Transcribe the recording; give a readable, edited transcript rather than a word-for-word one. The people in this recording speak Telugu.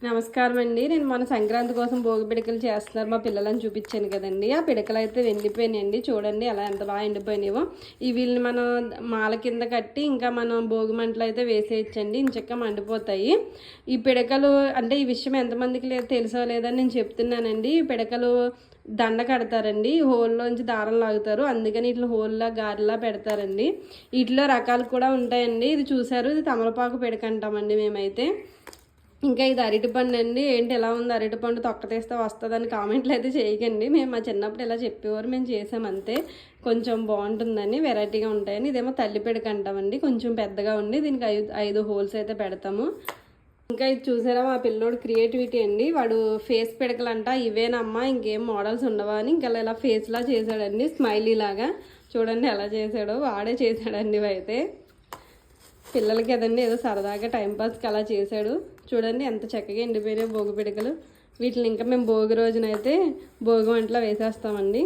నమస్కారం అండి. నేను మన సంక్రాంతి కోసం భోగి పిడకలు చేస్తున్నారు మా పిల్లలని చూపించాను కదండి. ఆ పిడకలు అయితే ఎండిపోయినాయండి. చూడండి ఎలా ఎంత బాగా ఎండిపోయినాయో. ఈ వీళ్ళని మనం మాల కింద కట్టి ఇంకా మనం భోగి మంటలు అయితే వేసేయచ్చండి. ఇంచక్క మండిపోతాయి. ఈ పిడకలు అంటే ఈ విషయం ఎంతమందికి లేదు తెలుసో లేదని నేను చెప్తున్నానండి. ఈ పిడకలు దండ కడతారండి, హోల్లోంచి దారం లాగుతారు, అందుకని ఇట్లా హోల్లా గారెలా పెడతారండి. వీటిలో రకాలు కూడా ఉంటాయండి. ఇది చూసారు, ఇది తమలపాకు పిడక అంటామండి మేమైతే. ఇంకా ఇది అరటిపండు అండి. ఏంటి ఎలా ఉంది అరటిపండు, తొక్క తీస్తే వస్తుందని కామెంట్లు అయితే చేయకండి. మేము మా చిన్నప్పుడు ఇలా చెప్పేవారు, మేము చేసామంతే. కొంచెం బాగుంటుందని, వెరైటీగా ఉంటాయని. ఇదేమో తల్లి పిడక అంటామండి, కొంచెం పెద్దగా ఉండి దీనికి 5 హోల్స్ అయితే పెడతాము. ఇంకా ఇది చూసారా మా పిల్లోడు క్రియేటివిటీ అండి. వాడు ఫేస్ పిడకలంట, ఇవేనమ్మా ఇంకేం మోడల్స్ ఉండవా అని ఇంకా ఇలా ఫేస్లా చేశాడండి, స్మైలీ లాగా. చూడండి ఎలా చేశాడో, వాడే చేశాడండి అయితే. పిల్లలకి కదండి ఏదో సరదాగా టైంపాస్కి అలా చేశాడు. చూడండి ఎంత చక్కగా ఎండిపోయినాయి భోగి పిడకలు. వీటిని ఇంకా మేము భోగి రోజునైతే భోగి మంటలో వేసేస్తామండి.